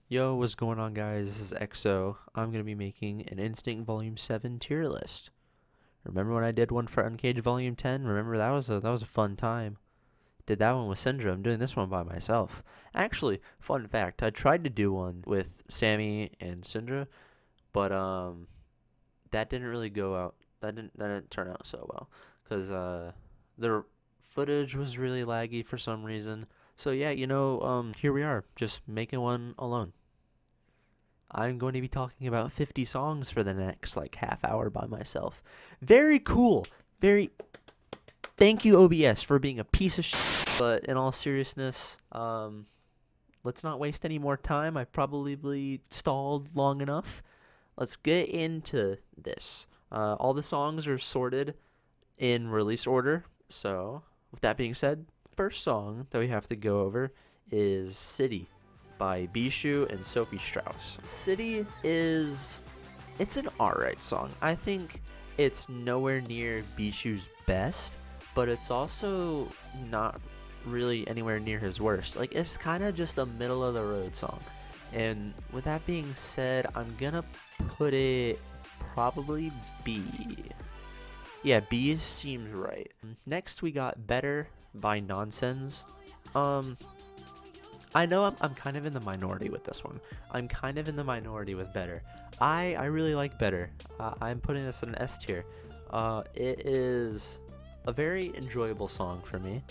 Yo, what's going on, guys? This is EXO. I'm gonna be making an Instinct Volume 7 tier list. Remember when I did one for Uncaged Volume 10? Remember that was a fun time. Did that one with Syndra. I'm doing this one by myself. Actually, fun fact, I tried to do one with Sammy and Syndra, but that didn't really go out. That didn't turn out so well cuz the footage was really laggy for some reason. So yeah, here we are, just making one alone. I'm going to be talking about 50 songs for the next like half hour by myself. Very cool. Very thank you OBS for being a piece of shit. But in all seriousness, let's not waste any more time. I've probably stalled long enough. Let's get into this. All the songs are sorted in release order. So, with that being said, first song that we have to go over is City by Bishou and Sophie Strauss. City it's an alright song. I think it's nowhere near Bishou's best, but it's also not really anywhere near his worst. Like, it's kind of just a middle of the road song. And with that being said, I'm gonna put it probably B. Yeah, B seems right. Next, we got Better by Nonsense. I know I'm kind of in the minority with this one. I'm kind of in the minority with Better. I really like Better. I'm putting this in an S tier. It is a very enjoyable song for me.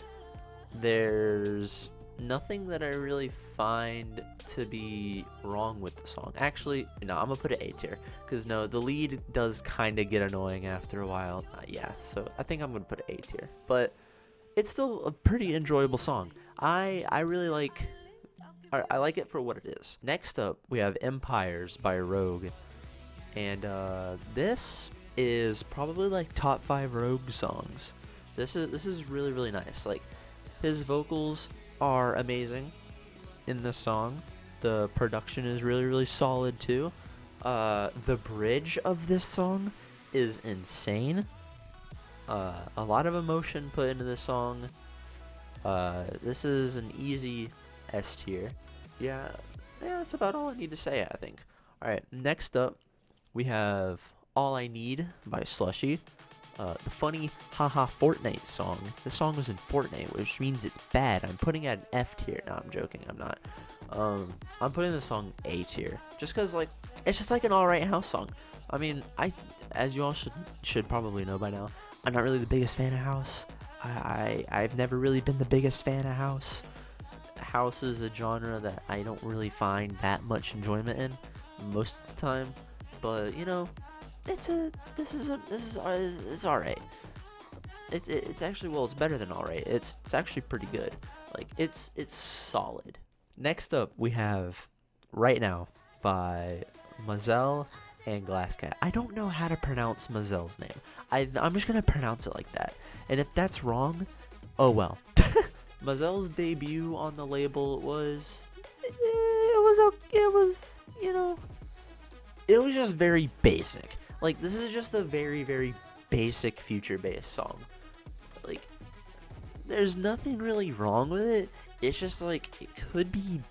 There's nothing that I really find to be wrong with the song. Actually, no, I'm gonna put it A tier. Because no, the lead does kind of get annoying after a while. Yeah, so I think I'm gonna put it A tier. But it's still a pretty enjoyable song. I really like I like it for what it is. Next up, we have Empires by Rogue. And this is probably like top 5 Rogue songs. This is really, really nice. Like, his vocals are amazing in this song. The production is really, really solid too. The bridge of this song is insane. A lot of emotion put into this song. This is an easy S tier. Yeah, that's about all I need to say, I think. Alright, next up, we have All I Need by Slushie. The funny haha Fortnite song. This song was in Fortnite, which means it's bad. I'm putting it at an F tier. No, I'm joking. I'm not. I'm putting the song A tier. Just because, like, it's just like an alright house song. I mean, as you all should probably know by now, I'm not really the biggest fan of house. I've never really been the biggest fan of house. House is a genre that I don't really find that much enjoyment in most of the time, but this is alright. It's actually, well, it's better than alright. It's actually pretty good. Like, it's solid. Next up, we have Right Now by Mazdale and Glasscat. I don't know how to pronounce Mazdale's name. I'm just gonna pronounce it like that, and if that's wrong, oh well. Mazdale's debut on the label was it was just very basic. Like, this is just a very, very basic future-based song. Like, there's nothing really wrong with it. It's just, like, it could be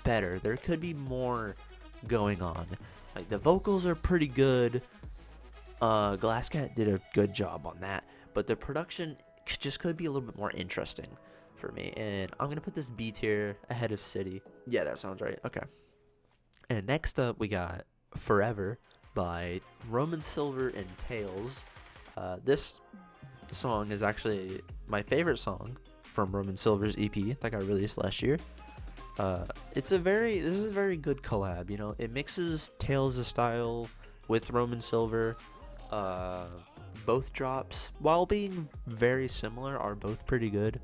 better. There could be more going on. Like, the vocals are pretty good. Glasscat did a good job on that. But the production just could be a little bit more interesting for me. And I'm going to put this B tier ahead of City. Yeah, that sounds right. Okay. And next up, we got Forever by Roman Silver and Tails. This song is actually my favorite song from Roman Silver's EP that got released last year. This is a very good collab. It mixes Tails' style with Roman Silver. Both drops, while being very similar, are both pretty good.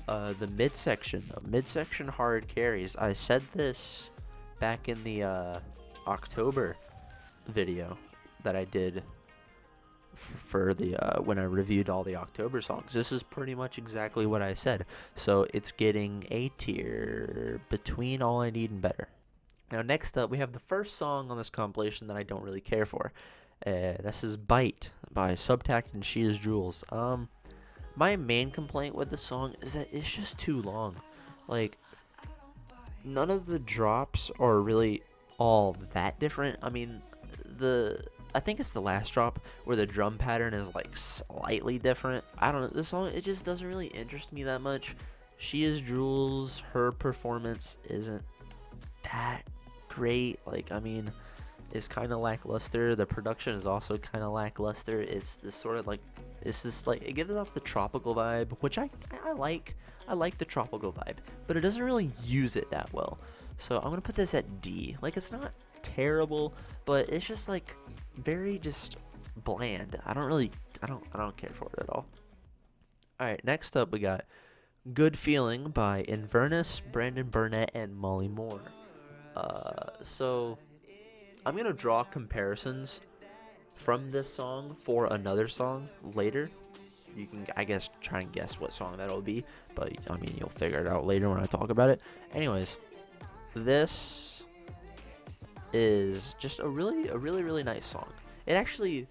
The midsection hard carries. I said this back in the October video that I did for the when I reviewed all the October songs. This is pretty much exactly what I said. So it's getting A tier between All I Need and Better. Now, next up, we have the first song on this compilation that I don't really care for. This is Bite by Subtact and She Is Jules. My main complaint with the song is that it's just too long. Like, none of the drops are really all that different. I mean, I think it's the last drop where the drum pattern is like slightly different. I don't know. This song, it just doesn't really interest me that much. She is Jules. Her performance isn't that great. Like, I mean, it's kind of lackluster. The production is also kind of lackluster. It's this sort of like, it gives off the tropical vibe, which I like. I like the tropical vibe, but it doesn't really use it that well. So I'm gonna put this at D. Like, it's not terrible, but it's just like very just bland. I don't care for it at all. All right, next up we got Good Feeling by Inverness, Brandon Burnett, and Molly Moore. So I'm gonna draw comparisons from this song for another song later. You can, I guess, try and guess what song that'll be, but I mean, you'll figure it out later when I talk about it. Anyways, this is just a really nice song. It actually,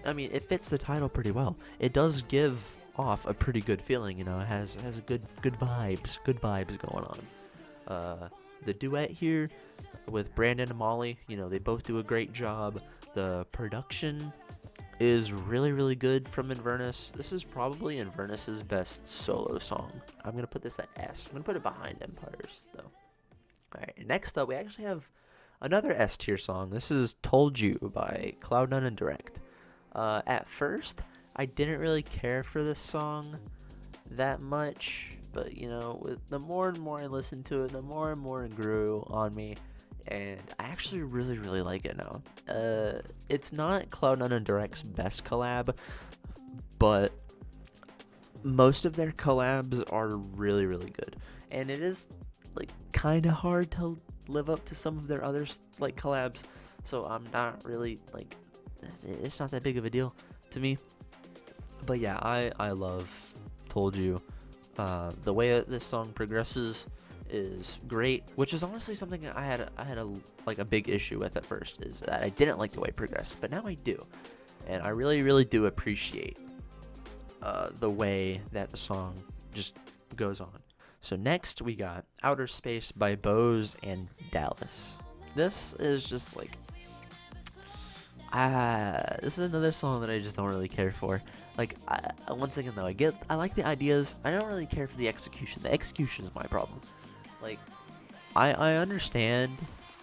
I mean, it fits the title pretty well. It does give off a pretty good feeling, you know. It has a good vibes going on. The duet here with Brandon and Molly, you know, they both do a great job. The production is really good from Inverness. This is probably Inverness's best solo song. I'm gonna put this at S. I'm gonna put it behind Empires though. Alright, next up we actually have another S tier song. This is Told You by Cloud9 and Direct. At first, I didn't really care for this song that much, but you know, with the more and more I listened to it, the more and more it grew on me, and I actually really like it now. It's not Cloud9 and Direct's best collab, but most of their collabs are really good, and it is like kind of hard to live up to some of their other like collabs, so I'm not really like, it's not that big of a deal to me. But yeah, I love Told You. The way this song progresses is great, which is honestly something I had a big issue with at first, is that I didn't like the way it progressed, but now I do, and I really do appreciate the way that the song just goes on. So next we got Outer Space by Bose and Dallas. This is just like, this is another song that I just don't really care for. Like, once again though, I like the ideas. I don't really care for the execution. The execution is my problem. Like, I understand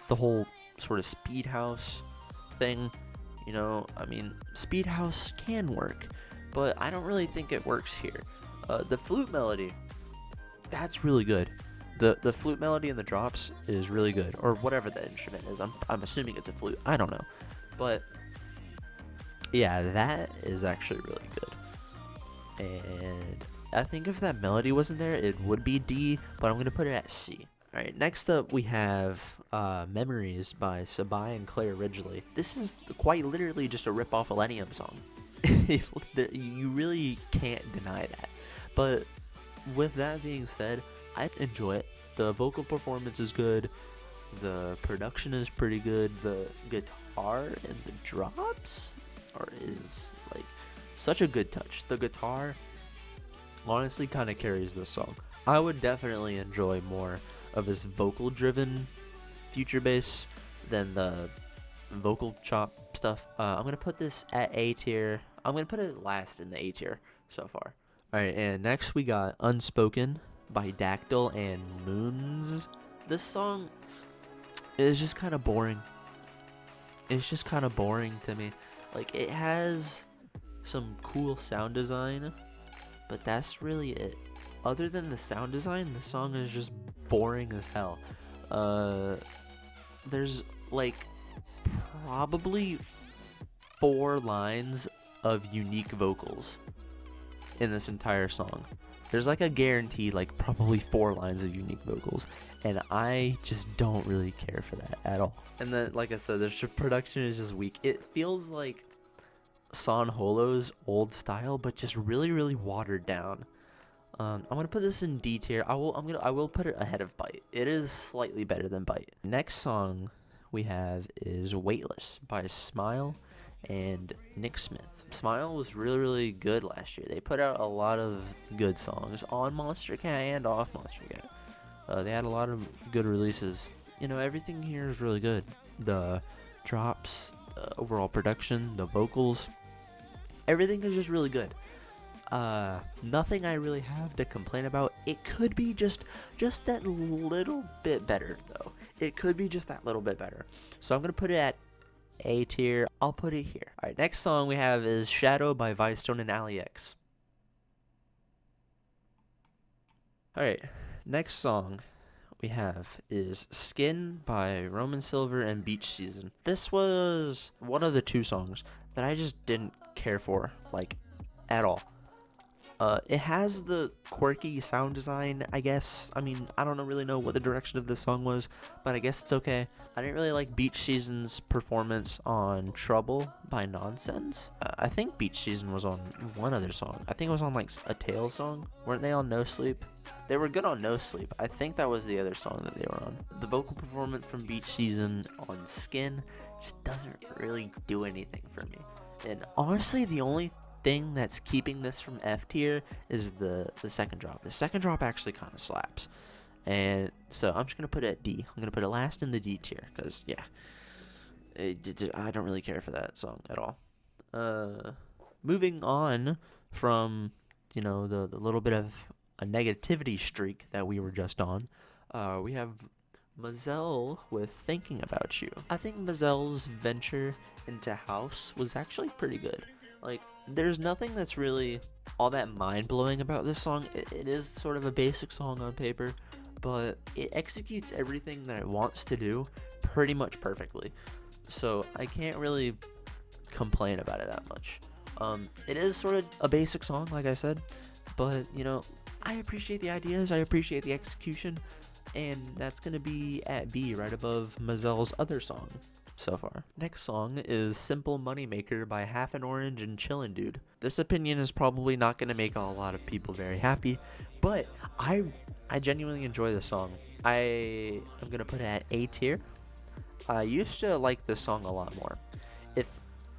the whole sort of speed house thing. You know, I mean, speed house can work, but I don't really think it works here. The flute melody, that's really good. The flute melody in the drops is really good, or whatever the instrument is. I'm assuming it's a flute. I don't know, but yeah, that is actually really good. And I think if that melody wasn't there, it would be D, but I'm gonna put it at C. Alright, next up we have Memories by Sabai and Claire Ridgely. This is quite literally just a rip-off Millennium song. You really can't deny that. But with that being said, I enjoy it. The vocal performance is good. The production is pretty good. The guitar and the drops is like such a good touch. The guitar honestly kind of carries this song. I would definitely enjoy more of his vocal driven future bass than the vocal chop stuff. I'm gonna put this at A tier. I'm gonna put it last in the A tier so far. Alright, and next we got Unspoken by Dactyl and Moons. This song is just kind of boring. It's just kind of boring to me. Like, it has some cool sound design, but that's really it. Other than the sound design, the song is just boring as hell. There's like probably 4 lines of unique vocals in this entire song. There's like a guaranteed like probably 4 lines of unique vocals, and I just don't really care for that at all. And then, like I said, the production is just weak. It feels like San Holo's old style, but just really watered down. I'm gonna put this in D tier. I will put it ahead of Bite. It is slightly better than Bite. Next song we have is Weightless by Smile and Nick Smith. Smile was really good last year. They put out a lot of good songs on Monstercat and off Monstercat. They had a lot of good releases. You know, everything here is really good. The drops, overall production, the vocals, everything is just really good. Nothing I really have to complain about. It could be just that little bit better, though. It could be just that little bit better. So I'm gonna put it at A tier. I'll put it here. Alright, next song we have is Shadow by Vicestone and AliX. Alright, next song we have is Skin by Roman Silver and Beach Season. This was one of the two songs that I just didn't care for, like, at all. It has the quirky sound design, I guess. I mean, I don't really know what the direction of this song was, but I guess it's okay. I didn't really like Beach Season's performance on Trouble by Nonsense. I think Beach Season was on one other song. I think it was on, like, a Tail song. Weren't they on No Sleep? They were good on No Sleep. I think that was the other song that they were on. The vocal performance from Beach Season on Skin just doesn't really do anything for me. And honestly, the only thing that's keeping this from F tier is the second drop. The second drop actually kind of slaps, and so I'm just gonna put it at D. I'm gonna put it last in the D tier because I don't really care for that song at all. Moving on from the little bit of a negativity streak that we were just on, we have Mazdale with Thinking About You. I think Mazdale's venture into house was actually pretty good. Like, there's nothing that's really all that mind-blowing about this song. It is sort of a basic song on paper, but it executes everything that it wants to do pretty much perfectly. So I can't really complain about it that much. It is sort of a basic song, like I said, but, I appreciate the ideas, I appreciate the execution, and that's going to be at B, right above Mazdale's other song so far. Next song is Simple Moneymaker by Half an Orange and Chillin' Dude. This opinion is probably not going to make a lot of people very happy, but I genuinely enjoy this song. I am going to put it at A tier. I used to like this song a lot more.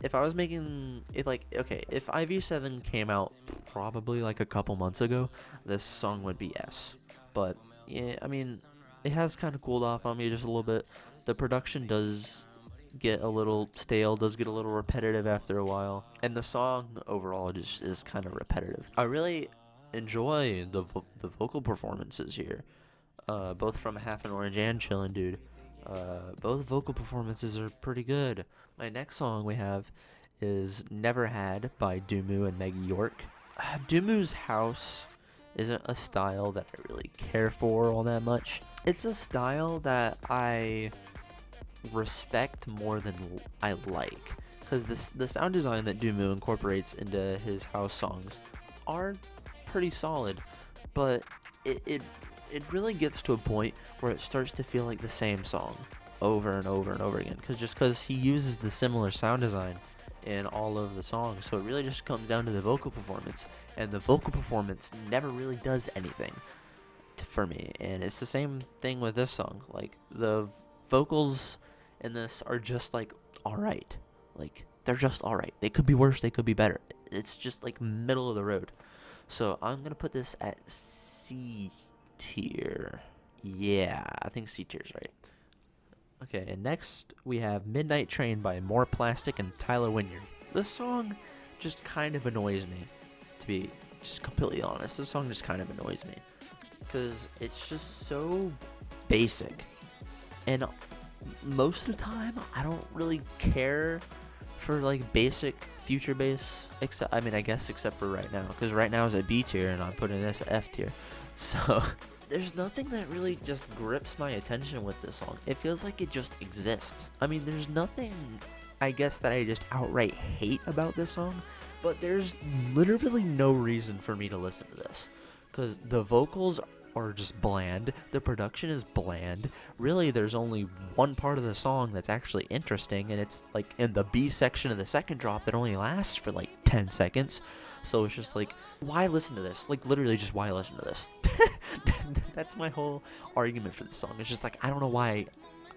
If I was making if IV7 came out probably like a couple months ago, this song would be S. But yeah, I mean, it has kind of cooled off on me just a little bit. The production does get a little stale, does get a little repetitive after a while, and the song overall just is kind of repetitive. I really enjoy the vocal performances here, both from Half an Orange and Chillin' Dude. Both vocal performances are pretty good. My next song we have is Never Had by Dumu and Maggie York. Dumu's house isn't a style that I really care for all that much. It's a style that I respect more than I like, because the sound design that Dumu incorporates into his house songs are pretty solid, but it really gets to a point where it starts to feel like the same song over and over and over again, because he uses the similar sound design in all of the songs. So it really just comes down to the vocal performance, and the vocal performance never really does anything for me. And it's the same thing with this song. Like, the vocals in this are just like alright. Like, they're just alright. They could be worse, they could be better. It's just like middle of the road. So I'm gonna put this at C tier. Yeah, I think C tier is right. Okay, and next we have Midnight Train by More Plastic and Tyler Wynyard. This song just kind of annoys me, to be just completely honest. This song just kind of annoys me, because it's just so basic. And most of the time, I don't really care for, like, basic future bass, except for right now, because right now is at B tier and I'm putting this at F tier. So there's nothing that really just grips my attention with this song. It feels like it just exists. I mean, there's nothing, I guess, that I just outright hate about this song, but there's literally no reason for me to listen to this, because the vocals are just bland, the production is bland. Really, there's only one part of the song that's actually interesting, and it's like in the B section of the second drop that only lasts for like 10 seconds. So it's just like, why listen to this? Like, literally just why listen to this? That's my whole argument for this song. It's just like, I don't know why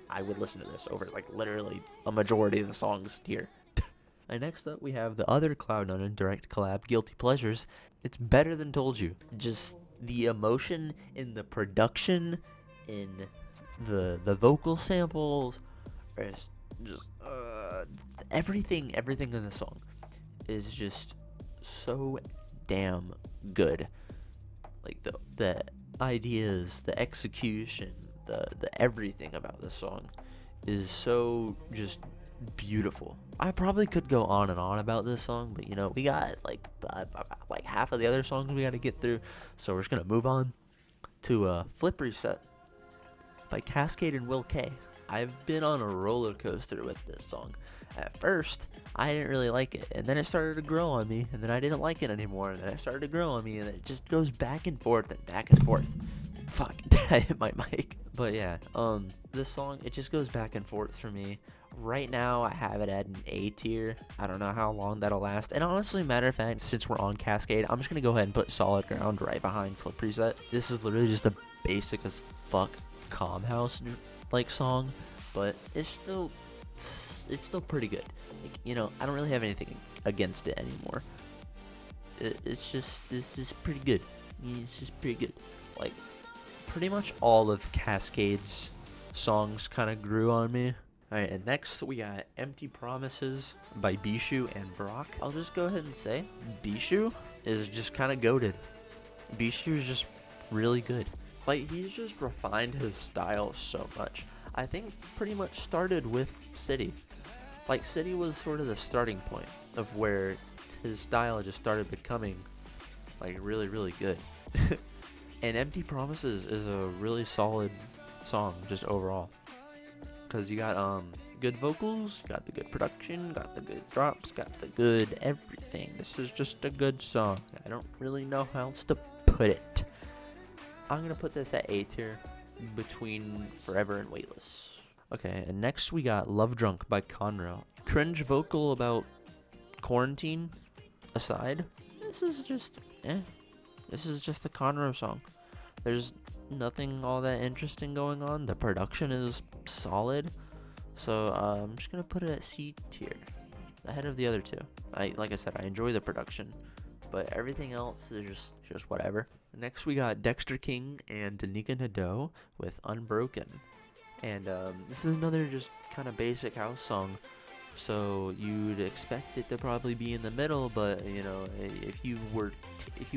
I would listen to this over like literally a majority of the songs here. And next up we have the other Cloud9 direct collab, Guilty Pleasures. It's Better Than Told You. Just the emotion in the production in the vocal samples, or just everything in the song is just so damn good. Like the ideas, the execution, the everything about this song is so just beautiful. I probably could go on and on about this song, but we got like half of the other songs we got to get through, so we're just gonna move on to Flip Reset by Cascade and Will K. I've been on a roller coaster with this song. At first, I didn't really like it, and then it started to grow on me, and then I didn't like it anymore, and then it started to grow on me, and it just goes back and forth and back and forth. Fuck, I hit my mic. But yeah, this song, it just goes back and forth for me. Right now, I have it at an A tier. I don't know how long that'll last. And honestly, matter of fact, since we're on Cascade, I'm just gonna go ahead and put Solid Ground right behind Flip Reset. This is literally just a basic as fuck calm house like song, but it's still pretty good. Like, I don't really have anything against it anymore. It's just, this is pretty good. It's just pretty good. Like, pretty much all of Cascade's songs kind of grew on me. Alright, and next we got Empty Promises by Bishou and Brock. I'll just go ahead and say, Bishou is just kind of goated. Bishou is just really good. Like, he's just refined his style so much. I think pretty much started with City. Like, City was sort of the starting point of where his style just started becoming, like, really, really good. And Empty Promises is a really solid song, just overall. Because you got good vocals, got the good production, got the good drops, got the good everything. This is just a good song. I don't really know how else to put it. I'm going to put this at A tier, between Forever and Weightless. Okay, and next we got Love Drunk by Conroe. Cringe vocal about quarantine aside, this is just This is just a Conroe song. There's nothing all that interesting going on. The production is solid, so I'm just gonna put it at C tier, ahead of the other two. Like I said, I enjoy the production, but everything else is just whatever. Next we got Dexter King and Danica Nadeau with Unbroken, and this is another just kind of basic house song. So you'd expect it to probably be in the middle, but if you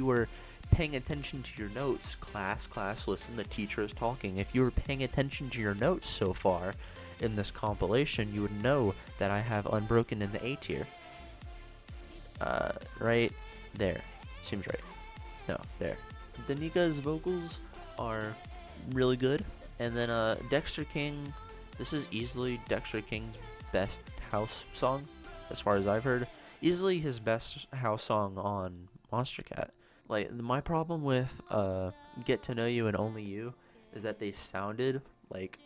were paying attention to your notes, class, listen, the teacher is talking. If you were paying attention to your notes so far in this compilation, you would know that I have Unbroken in the A tier. Right there. Seems right. No, there. Danica's vocals are really good. And then Dexter King, this is easily Dexter King's best house song, as far as I've heard. Easily his best house song on Monstercat. Like, my problem with Get to Know You and Only You is that they sounded like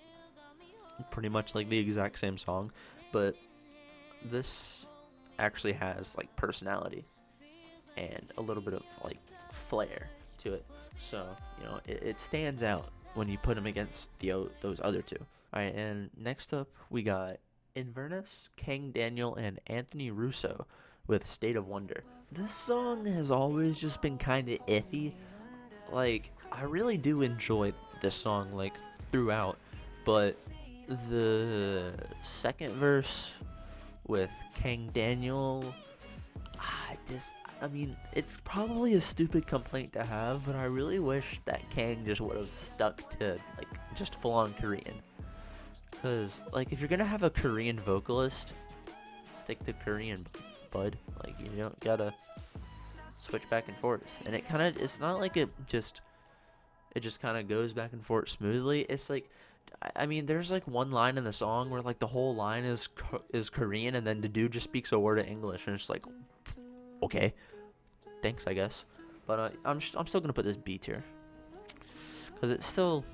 pretty much like the exact same song, but this actually has like personality and a little bit of like flair to it. So, it stands out when you put them against those other two. Alright, and next up we got Inverness, King Daniel, and Anthony Russo with State of Wonder. This song has always just been kind of iffy. Like, I really do enjoy this song, like, throughout, but the second verse with King Daniel, it's probably a stupid complaint to have, but I really wish that Kang just would have stuck to, like, just full-on Korean. Because, like, if you're gonna have a Korean vocalist, stick to Korean, bud. Like, you don't gotta switch back and forth. And it's not like it just kind of goes back and forth smoothly. It's like, there's like one line in the song where like the whole line is Korean, and then the dude just speaks a word of English, and it's like, okay, thanks, I guess. But I'm still gonna put this B tier, because it's still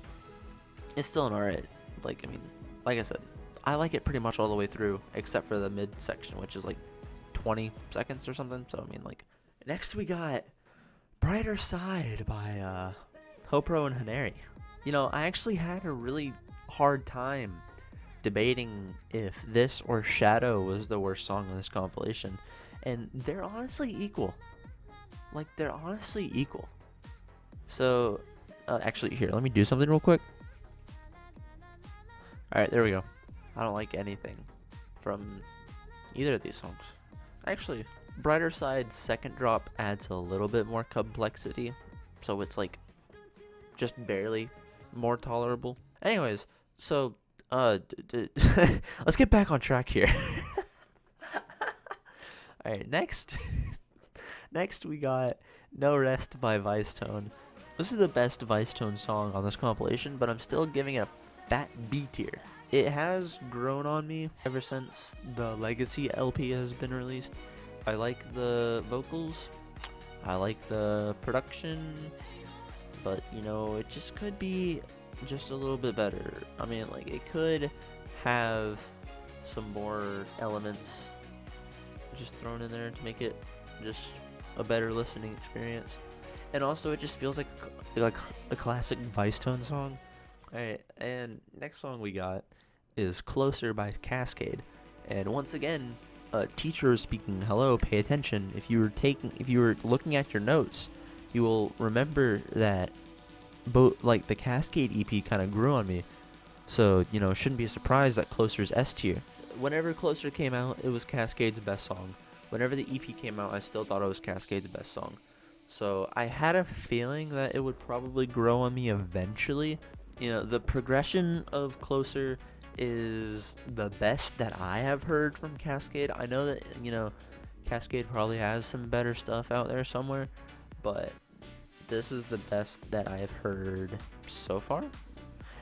an alright. Like, like I said, I like it pretty much all the way through, except for the mid section, which is like 20 seconds or something. So next we got Brighter Side by Hopro and Haneri. I actually had a really hard time debating if this or Shadow was the worst song on this compilation, and they're honestly equal. So actually, here, let me do something real quick. Alright, there we go. I don't like anything from either of these songs. Actually, Brighter Side's second drop adds a little bit more complexity, so it's like just barely more tolerable. Anyways, so let's get back on track here. Alright, next we got No Rest by Vicetone. This is the best Vicetone song on this compilation, but I'm still giving it a fat B tier. It has grown on me ever since the Legacy LP has been released. I like the vocals, I like the production, but you know, it just could be just a little bit better. I mean, like, it could have some more elements just thrown in there to make it just a better listening experience. And also, it just feels like a classic Vicetone song. Alright, and next song we got is Closer by Cascade. And once again, teacher is speaking. Hello, pay attention. If you were looking at your notes, you will remember that both like the Cascade EP kind of grew on me. So, you know, shouldn't be surprised that Closer's S tier. Whenever Closer came out, it was Cascade's best song. Whenever the EP came out, I still thought it was Cascade's best song. So I had a feeling that it would probably grow on me eventually. You know, the progression of Closer is the best that I have heard from Cascade. I know that, you know, Cascade probably has some better stuff out there somewhere, but this is the best that I've heard so far.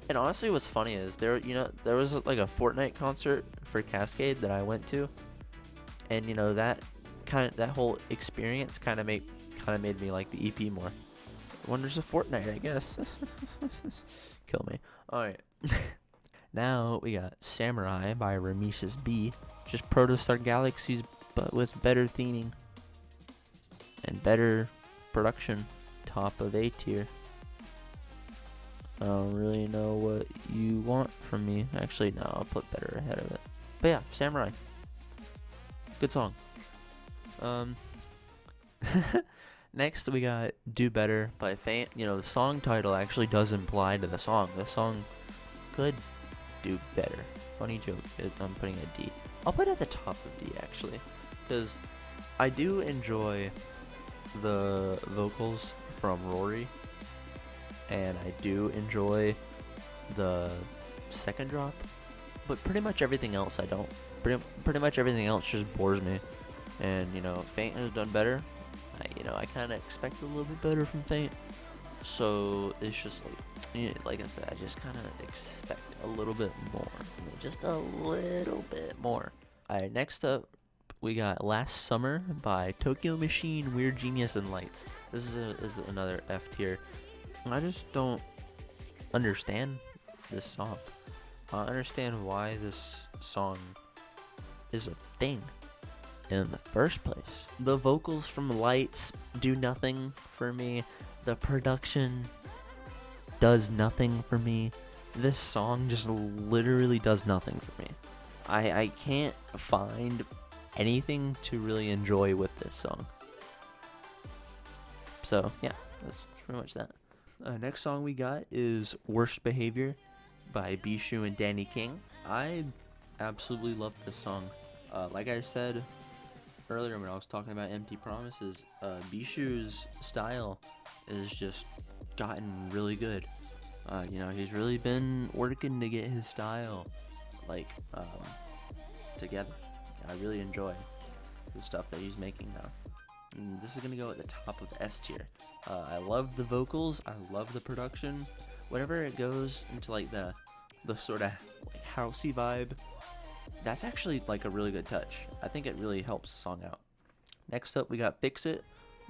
And honestly, what's funny is there was like a Fortnite concert for Cascade that I went to, and you know, that whole experience kind of made me like the EP more. Wonders of Fortnite, I guess. Kill me. Alright. Now we got Samurai by Rameses B. Just Protostar Galaxies, but with better theming and better production. Top of A tier. I don't really know what you want from me. Actually, no, I'll put better ahead of it. But yeah, Samurai. Good song. Next we got Do Better by Faint. You know, the song title actually does imply to the song. The song could do better. Funny joke. I'm putting a D. I'll put it at the top of D actually, because I do enjoy the vocals from Rory, and I do enjoy the second drop, but pretty much everything else I don't. Pretty much everything else just bores me. And you know, Faint has done better. I kind of expect a little bit better from Faint, so it's just like I said, I just kind of expect a little bit more, just a little bit more. Alright, next up we got Last Summer by Tokyo Machine, Weird Genius, and Lights. This is another F tier. I just don't understand this song. I understand why this song is a thing in the first place. The vocals from Lights do nothing for me. The production does nothing for me. This song just literally does nothing for me. I can't find anything to really enjoy with this song. So yeah, that's pretty much that. Next song we got is Worst Behavior by Bishou and Danny King. I absolutely love this song. Like I said earlier when I was talking about Empty Promises, Bishou's style is just gotten really good. He's really been working to get his style together. I really enjoy the stuff that he's making now. And this is gonna go at the top of S tier. I love the vocals. I love the production. Whenever it goes into like the sort of like housey vibe, that's actually like a really good touch. I think it really helps the song out. Next up, we got Fix It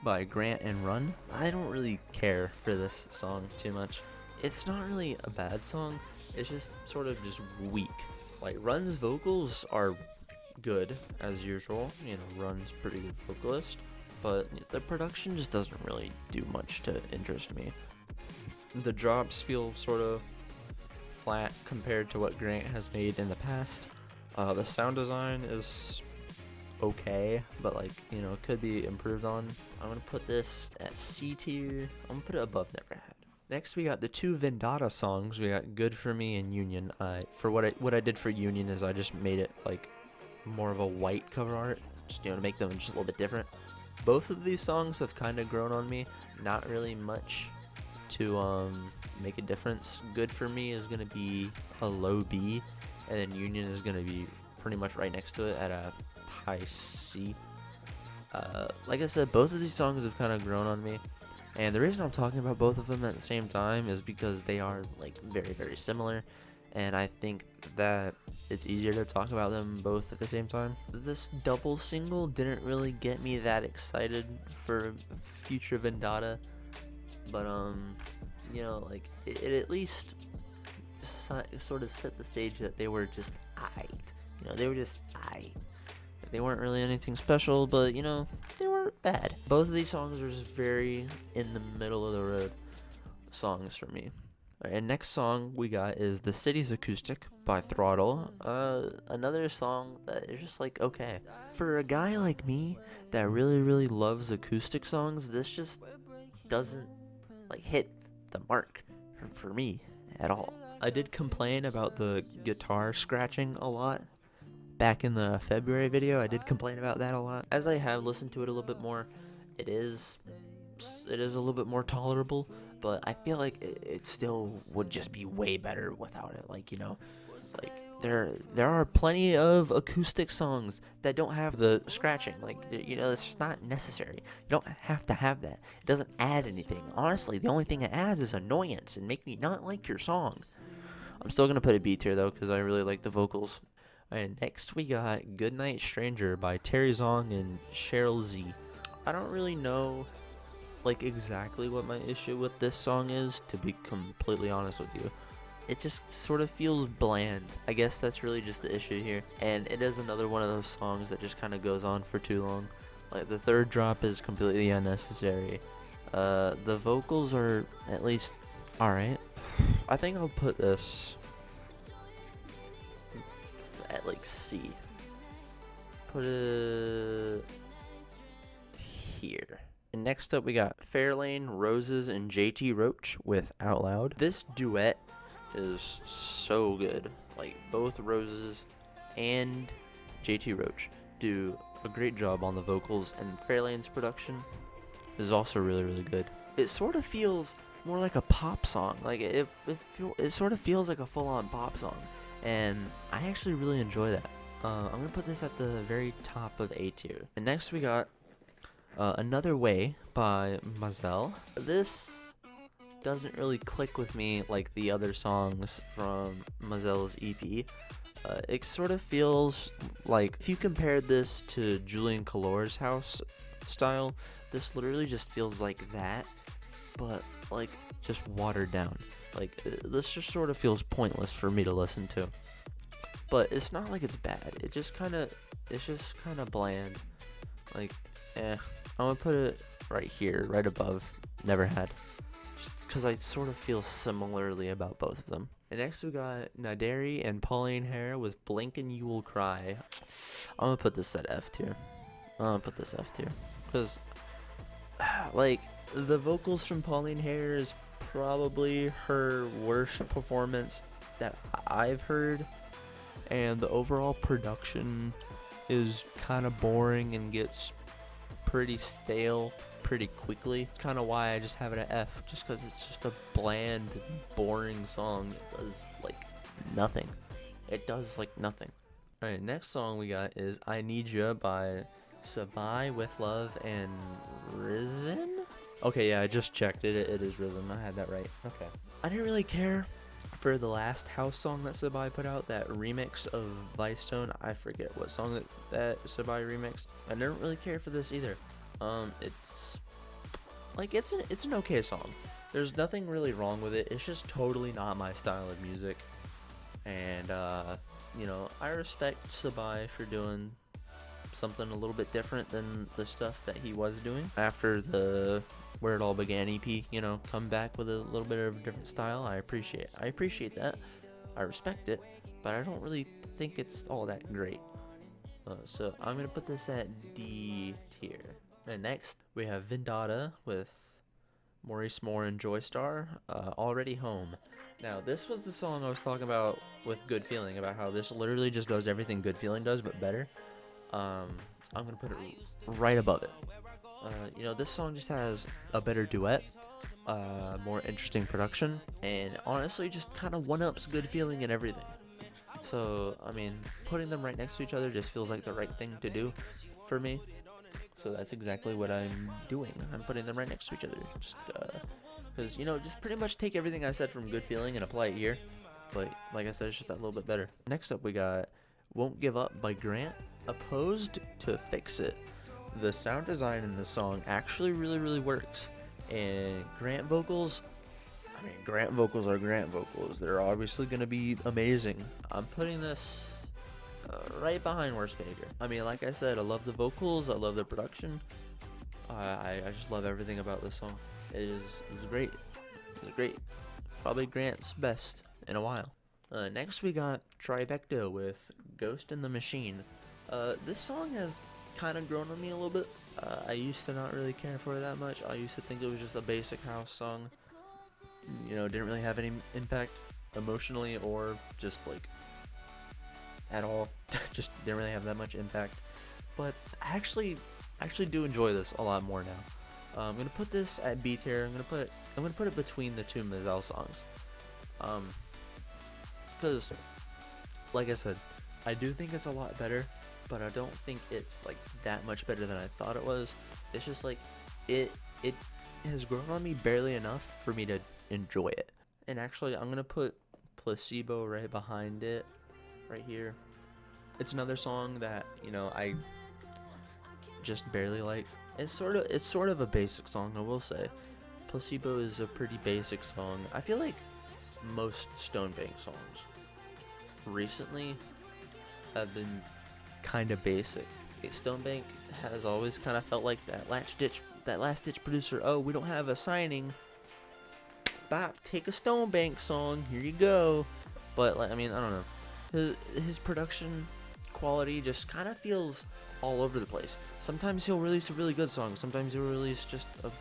by Grant and Run. I don't really care for this song too much. It's not really a bad song. It's just sort of just weak. Like, Run's vocals are good as usual. You know, Run's pretty good vocalist, but the production just doesn't really do much to interest me. The drops feel sort of flat compared to what Grant has made in the past. The sound design is okay, but could be improved on. I'm gonna put this at C tier. I'm gonna put it above Never Had. Next, we got the two Vendetta songs. We got "Good for Me" and "Union." For what I did for "Union" is I just made it like more of a white cover art, just to make them just a little bit different. Both of these songs have kind of grown on me. Not really much to make a difference. "Good for Me" is gonna be a low B, and then "Union" is gonna be pretty much right next to it at a high C. Like I said, both of these songs have kind of grown on me. And the reason I'm talking about both of them at the same time is because they are like very, very similar, and I think that it's easier to talk about them both at the same time. This double single didn't really get me that excited for future Vendetta, but like it at least sort of set the stage that they were just aight. They were just aight. They weren't really anything special, but they weren't bad. Both of these songs are just very in the middle of the road songs for me. Alright, and next song we got is "The City's Acoustic" by Throttle. Another song that is just like okay. For a guy like me that really, really loves acoustic songs, this just doesn't like hit the mark for me at all. I did complain about the guitar scratching a lot. Back in the February video, I did complain about that a lot. As I have listened to it a little bit more, it is a little bit more tolerable, but I feel like it still would just be way better without it. Like there are plenty of acoustic songs that don't have the scratching. It's just not necessary. You don't have to have that. It doesn't add anything. Honestly, the only thing it adds is annoyance and make me not like your song. I'm still gonna put a B tier though, because I really like the vocals. Alright, next we got "Goodnight Stranger" by Terry Zong and Cheryl Z. I don't really know exactly what my issue with this song is, to be completely honest with you. It just sort of feels bland. I guess that's really just the issue here. And it is another one of those songs that just kind of goes on for too long. Like the third drop is completely unnecessary. The vocals are at least alright. I think I'll put this at C. Put it here. And next up we got Fairlane, Roses, and JT Roach with "Out Loud." This duet is so good. Both Roses and JT Roach do a great job on the vocals, and Fairlane's production is also really, really good. It sort of feels more like a pop song. It sort of feels like a full-on pop song. And I actually really enjoy that. I'm going to put this at the very top of A tier. And next we got "Another Way" by Mazdale. This doesn't really click with me like the other songs from Mazdale's EP. It sort of feels like, if you compared this to Julian Calor's house style, this literally just feels like that, but just watered down. This just sort of feels pointless for me to listen to. But it's not like it's bad. It's just kind of bland. I'm gonna put it right here, right above "Never Had," just because I sort of feel similarly about both of them. And next we got Naderi and Pauline Hare with "Blink and You Will Cry." I'm gonna put this at F tier. Because the vocals from Pauline Hare is probably her worst performance that I've heard, and the overall production is kind of boring and gets pretty stale pretty quickly. It's kind of why I just have it at F, just because it's just a bland, boring song. It does nothing. Alright, next song we got is "I Need Ya" by Sabai, With Love, and Risen. Okay, yeah, I just checked it. It is Risen. I had that right. Okay. I didn't really care for the last house song that Sabai put out, that remix of Vice Tone. I forget what song that Sabai remixed. I didn't really care for this either. It's an okay song. There's nothing really wrong with it. It's just totally not my style of music. And I respect Sabai for doing something a little bit different than the stuff that he was doing after the Where It All Began EP. Come back with a little bit of a different style. I appreciate that. I respect it, but I don't really think it's all that great. So I'm gonna put this at D tier. And next we have Vendetta with Maurice Moore and Joystar, Already Home. Now, this was the song I was talking about with Good Feeling, about how this literally just does everything Good Feeling does, but better. I'm going to put it right above it. This song just has a better duet, more interesting production, and honestly just kind of one-ups Good Feeling and everything. So, I mean, putting them right next to each other just feels like the right thing to do for me. So that's exactly what I'm doing. I'm putting them right next to each other. Just, because, just pretty much take everything I said from Good Feeling and apply it here. But, like I said, it's just that little bit better. Next up, we got Won't Give Up by Grant, opposed to Fix It. The sound design in this song actually really, really works. And Grant vocals are Grant vocals. They're obviously going to be amazing. I'm putting this right behind Worst Behavior. I mean, like I said, I love the vocals. I love the production. I just love everything about this song. It's great. It's great. Probably Grant's best in a while. Next, we got Tribecto with Ghost in the Machine. This song has kind of grown on me a little bit. I used to not really care for it that much. I used to think it was just a basic house song. Didn't really have any impact emotionally or just like at all. Just didn't really have that much impact. But I actually do enjoy this a lot more now. I'm gonna put this at B tier. I'm gonna put it between the two Mazdale songs. Because like I said, I do think it's a lot better, but I don't think it's like that much better than I thought it was. It's just like it has grown on me barely enough for me to enjoy it. And actually, I'm gonna put Placebo right behind it, right here. It's another song that I just barely like. It's sort of a basic song, I will say. Placebo is a pretty basic song. I feel like most Stonebank songs recently have been kind of basic. Stonebank has always kind of felt like that last ditch producer. Oh, we don't have a signing. Bop, take a Stonebank song. Here you go. But I don't know. His production quality just kind of feels all over the place. Sometimes he'll release a really good song. Sometimes he'll release just a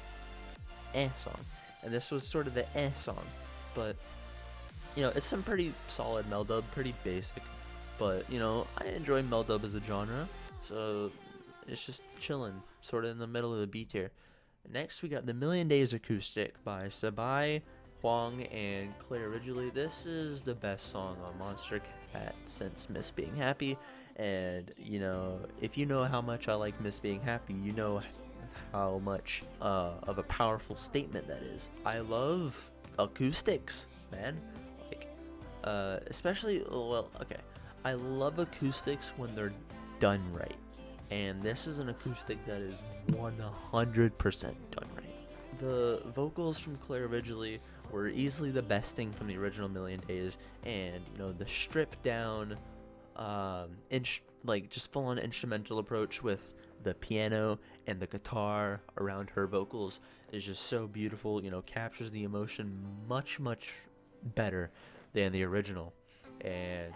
song. And this was sort of the song. But it's some pretty solid meldub, pretty basic. But I enjoy meldub as a genre. So it's just chilling, sort of in the middle of the B tier. Next, we got The Million Days Acoustic by Sabai, Huang, and Claire Ridgely. This is the best song on Monstercat since Miss Being Happy. And, if you know how much I like Miss Being Happy, you know how much of a powerful statement that is. I love acoustics, man. Especially, I love acoustics when they're done right. And this is an acoustic that is 100% done right. The vocals from Claire Ridgely were easily the best thing from the original Million Days. And, the stripped down, just full on instrumental approach with the piano and the guitar around her vocals is just so beautiful. Captures the emotion much, much better than the original. And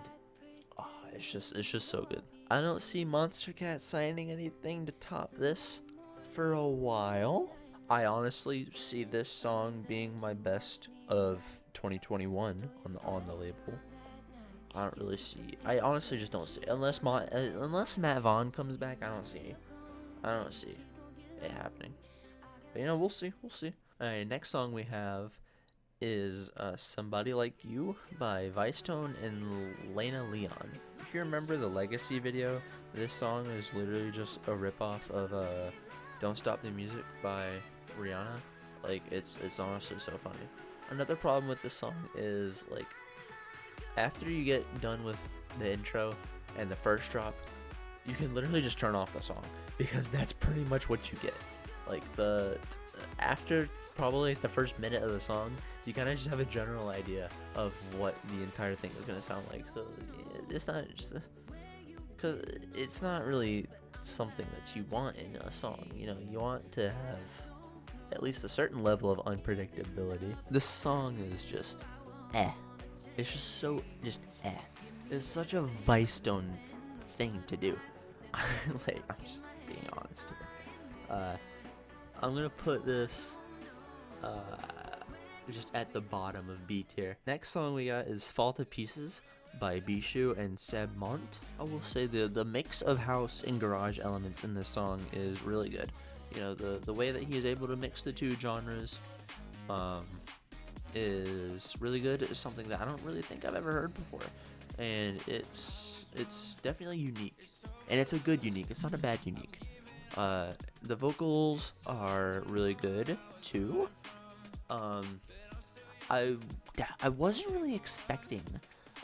it's just so good. I don't see Monstercat signing anything to top this for a while. I honestly see this song being my best of 2021 on the label. I honestly just don't see it. Unless Matt Vaughn comes back, I don't see it happening. But we'll see. Alright, next song we have is Somebody Like You by Vicetone and Lena Leon. If you remember the Legacy video, this song is literally just a ripoff of Don't Stop the Music by Rihanna. It's honestly so funny. Another problem with this song is after you get done with the intro and the first drop, you can literally just turn off the song because that's pretty much what you get. After probably the first minute of the song, you kind of just have a general idea of what the entire thing is going to sound like. So it's not just because it's not really something that you want in a song. You want to have at least a certain level of unpredictability. This song is just it's just it's such a Vicetone thing to do. I'm just being honest here. I'm gonna put this just at the bottom of B tier. Next song we got is Fall to Pieces by Bishou and Seb Mont. I will say the mix of house and garage elements in this song is really good. You know, the way that he is able to mix the two genres is really good. It's something that I don't really think I've ever heard before, and it's definitely unique, and it's a good unique. It's not a bad unique. The vocals are really good too. I wasn't really expecting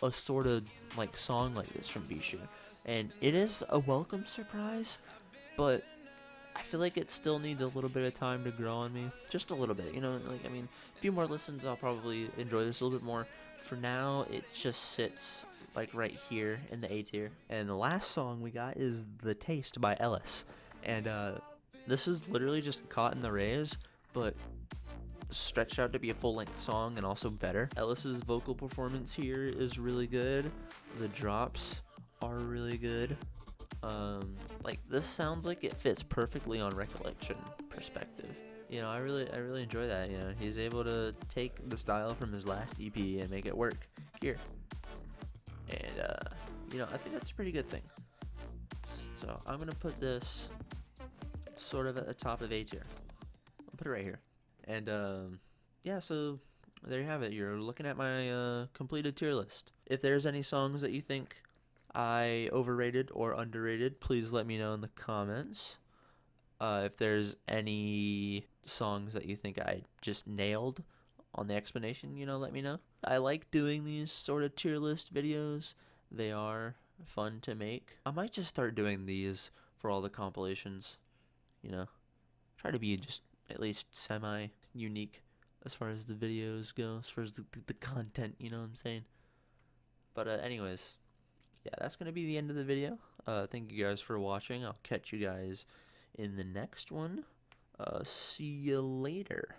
a sort of like song like this from Bishou, and it is a welcome surprise, but I feel like it still needs a little bit of time to grow on me, just a little bit, you know. Like, I mean, a few more listens, I'll probably enjoy this a little bit more. For now, it just sits like right here in the A tier. And the last song we got is The Taste by Ellis, and this is literally just Caught in the Rays, but stretched out to be a full-length song and also better. Ellis's vocal performance here is really good. The drops are really good. Like, this sounds like it fits perfectly on Recollection perspective. You know, I really enjoy that. You know, he's able to take the style from his last EP and make it work here. And you know, I think that's a pretty good thing. So I'm gonna put this sort of at the top of A tier. I'll put it right here. And yeah, so there you have it. You're looking at my completed tier list. If there's any songs that you think I overrated or underrated, please let me know in the comments. If there's any songs that you think I just nailed on the explanation, you know, let me know. I like doing these sort of tier list videos. They are fun to make. I might just start doing these for all the compilations, you know. Try to be just at least semi-unique as far as the videos go, as far as the content, you know what I'm saying? But anyways, yeah, that's going to be the end of the video. Thank you guys for watching. I'll catch you guys in the next one. See you later.